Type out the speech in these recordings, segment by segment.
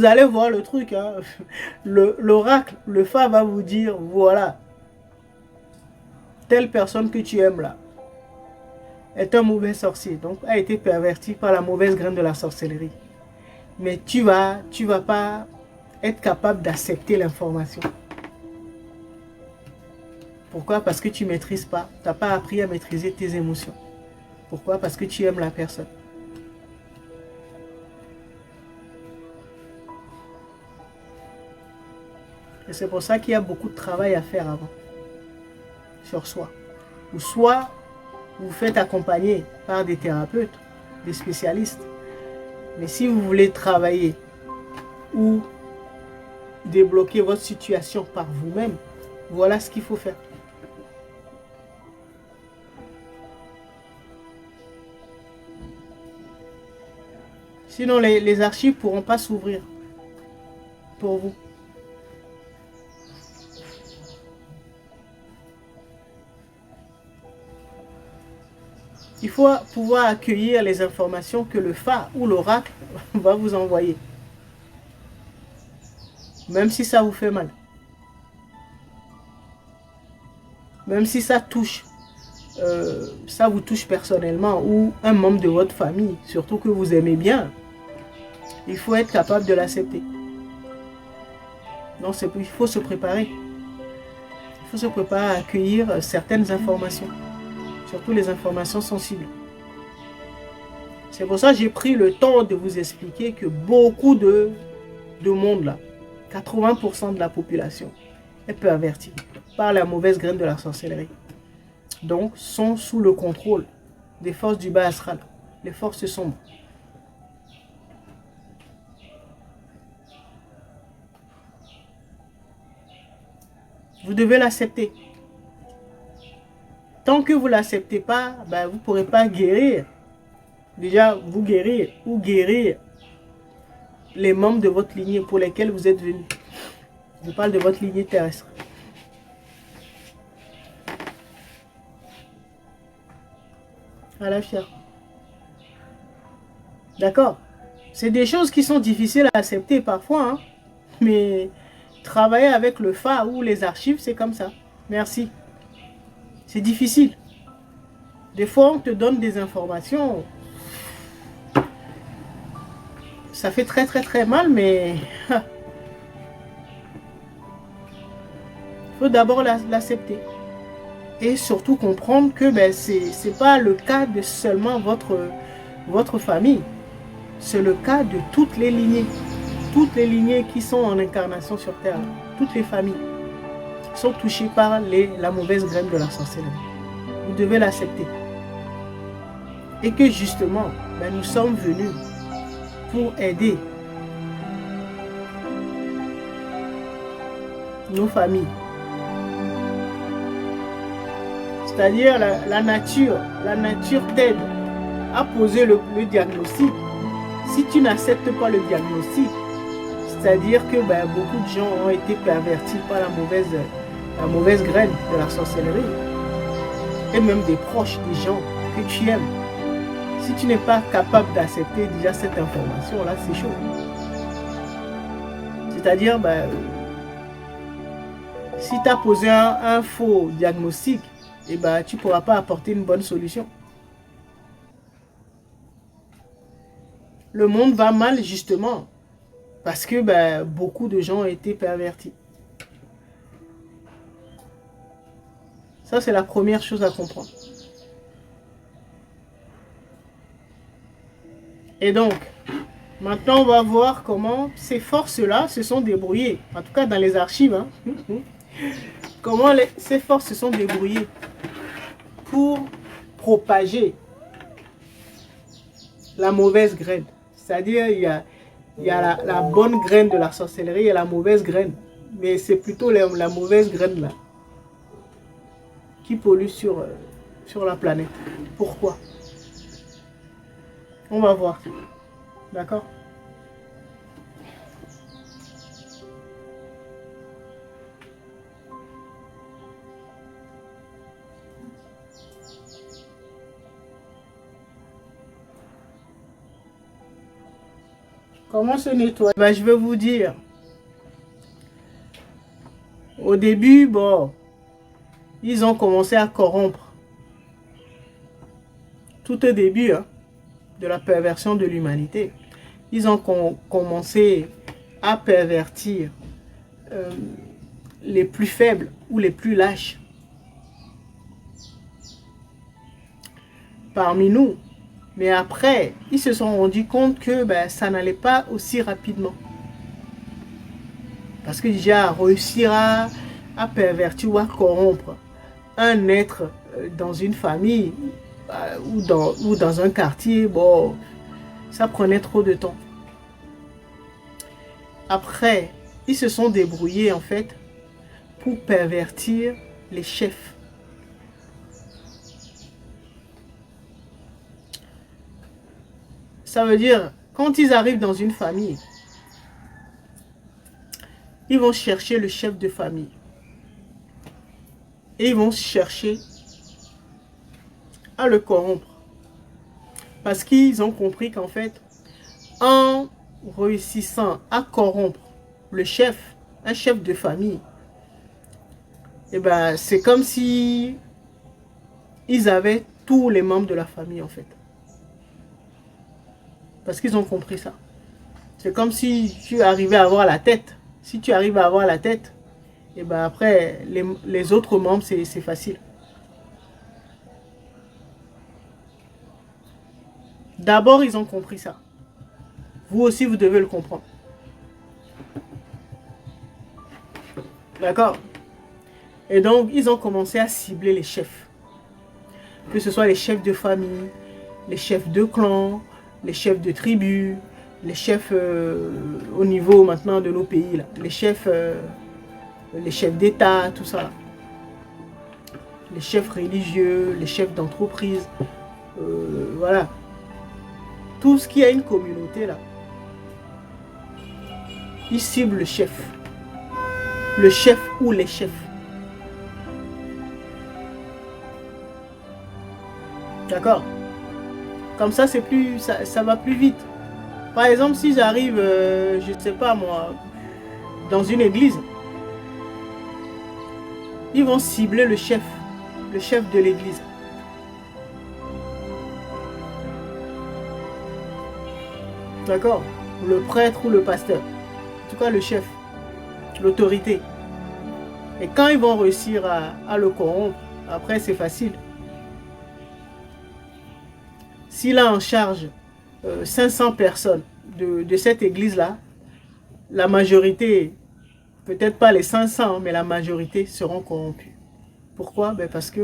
vous allez voir le truc. Hein. L'oracle, le Fa va vous dire, voilà, telle personne que tu aimes là est un mauvais sorcier, donc a été perverti par la mauvaise graine de la sorcellerie. Mais tu vas pas être capable d'accepter l'information. Pourquoi? Parce que tu ne maîtrises pas. Tu n'as pas appris à maîtriser tes émotions. Pourquoi? Parce que tu aimes la personne. Et c'est pour ça qu'il y a beaucoup de travail à faire avant. Sur soi. Ou soit vous vous faites accompagner par des thérapeutes, des spécialistes. Mais si vous voulez travailler ou débloquer votre situation par vous-même, voilà ce qu'il faut faire. Sinon, les archives ne pourront pas s'ouvrir pour vous. Il faut pouvoir accueillir les informations que le Fa ou l'oracle va vous envoyer. Même si ça vous fait mal. Même si ça touche, ça vous touche personnellement ou un membre de votre famille, surtout que vous aimez bien, il faut être capable de l'accepter. Donc il faut se préparer. Il faut se préparer à accueillir certaines informations, surtout les informations sensibles. C'est pour ça que j'ai pris le temps de vous expliquer que beaucoup de monde là, 80% de la population est pervertie par la mauvaise graine de la sorcellerie. Donc sont sous le contrôle des forces du bas astral, les forces sombres. Vous devez l'accepter. Tant que vous ne l'acceptez pas, ben, vous ne pourrez pas guérir. Déjà, vous guérir ou guérir les membres de votre lignée pour lesquels vous êtes venus. Je parle de votre lignée terrestre. À la chair. D'accord? C'est des choses qui sont difficiles à accepter parfois, hein? Mais travailler avec le Fa ou les archives, c'est comme ça. Merci. C'est difficile. Des fois, on te donne des informations. Ça fait très très très mal, mais il faut d'abord l'accepter. Et surtout comprendre que ben, ce n'est pas le cas de seulement votre famille. C'est le cas de toutes les lignées. Toutes les lignées qui sont en incarnation sur Terre. Toutes les familles sont touchées par la mauvaise graine de la sorcellerie. Vous devez l'accepter. Et que justement, ben, nous sommes venus pour aider nos familles. C'est-à-dire la nature t'aide à poser le diagnostic. Si tu n'acceptes pas le diagnostic, c'est-à-dire que ben, beaucoup de gens ont été pervertis par la mauvaise graine de la sorcellerie. Et même des proches, des gens que tu aimes. Si tu n'es pas capable d'accepter déjà cette information-là, c'est chaud. C'est-à-dire, ben, si tu as posé un faux diagnostic, eh ben, tu ne pourras pas apporter une bonne solution. Le monde va mal justement parce que ben, beaucoup de gens ont été pervertis. Ça, c'est la première chose à comprendre. Et donc, maintenant, on va voir comment ces forces-là se sont débrouillées. En tout cas, dans les archives. Hein. Comment ces forces se sont débrouillées pour propager la mauvaise graine. C'est-à-dire, il y a la bonne graine de la sorcellerie et la mauvaise graine. Mais c'est plutôt la mauvaise graine là qui pollue sur la planète. Pourquoi? On va voir. D'accord? Comment se nettoyer? Ben, je vais vous dire. Au début, bon, ils ont commencé à corrompre. Tout au début de la perversion de l'humanité. Ils ont commencé à pervertir les plus faibles ou les plus lâches parmi nous. Mais après, ils se sont rendus compte que ben, ça n'allait pas aussi rapidement. Parce que déjà, réussir à pervertir ou à corrompre un être dans une famille ou dans un quartier, bon, ça prenait trop de temps. Après, ils se sont débrouillés en fait pour pervertir les chefs. Ça veut dire, quand ils arrivent dans une famille, ils vont chercher le chef de famille. Et ils vont chercher à le corrompre. Parce qu'ils ont compris qu'en fait, en réussissant à corrompre le chef, un chef de famille, et ben c'est comme si ils avaient tous les membres de la famille en fait. Parce qu'ils ont compris ça. C'est comme si tu arrivais à avoir la tête. Si tu arrives à avoir la tête, et ben après, les autres membres, c'est facile. D'abord, ils ont compris ça. Vous aussi, vous devez le comprendre. D'accord? Et donc, ils ont commencé à cibler les chefs. Que ce soit les chefs de famille, les chefs de clan, les chefs de tribus, les chefs au niveau maintenant de nos pays, là. Les chefs d'État, tout ça. Les chefs religieux, les chefs d'entreprise. Voilà. Tout ce qui a une communauté, là. Ils ciblent le chef. Le chef ou les chefs. D'accord? Comme ça, c'est plus, ça va plus vite. Par exemple, si j'arrive, je ne sais pas moi, dans une église, ils vont cibler le chef de l'église. D'accord? Le prêtre ou le pasteur. En tout cas, le chef, l'autorité. Et quand ils vont réussir à le corrompre, après, c'est facile. S'il a en charge 500 personnes de cette église-là, la majorité, peut-être pas les 500, mais la majorité seront corrompus. Pourquoi? Ben parce que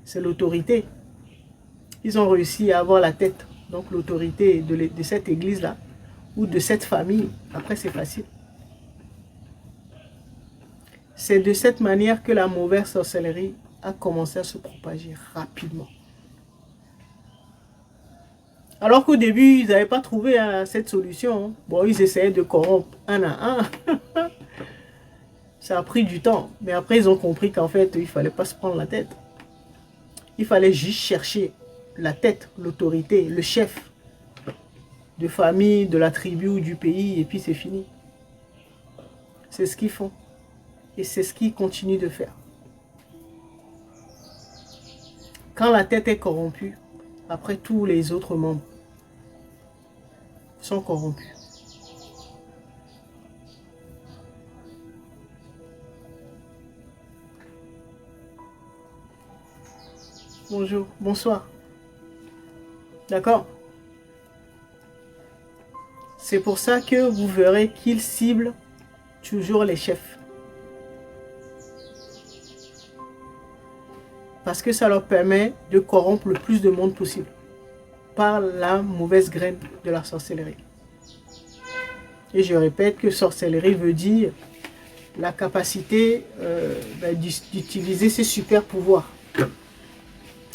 c'est l'autorité. Ils ont réussi à avoir la tête. Donc l'autorité de cette église-là, ou de cette famille, après c'est facile. C'est de cette manière que la mauvaise sorcellerie a commencé à se propager rapidement. Alors qu'au début, ils n'avaient pas trouvé cette solution. Bon, ils essayaient de corrompre un à un. Ça a pris du temps. Mais après, ils ont compris qu'en fait, il ne fallait pas se prendre la tête. Il fallait juste chercher la tête, l'autorité, le chef de famille, de la tribu ou du pays, et puis c'est fini. C'est ce qu'ils font. Et c'est ce qu'ils continuent de faire. Quand la tête est corrompue, après tous les autres membres sont corrompus. Bonjour, bonsoir. D'accord? C'est pour ça que vous verrez qu'ils ciblent toujours les chefs. Parce que ça leur permet de corrompre le plus de monde possible par la mauvaise graine de la sorcellerie. Et je répète que sorcellerie veut dire la capacité d'utiliser ses super pouvoirs.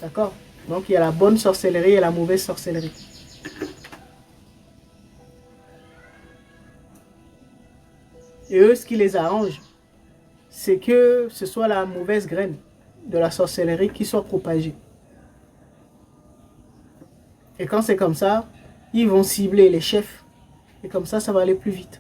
D'accord? Donc il y a la bonne sorcellerie et la mauvaise sorcellerie. Et eux, ce qui les arrange, c'est que ce soit la mauvaise graine de la sorcellerie qui soit propagée. Et quand c'est comme ça, ils vont cibler les chefs Et comme ça va aller plus vite.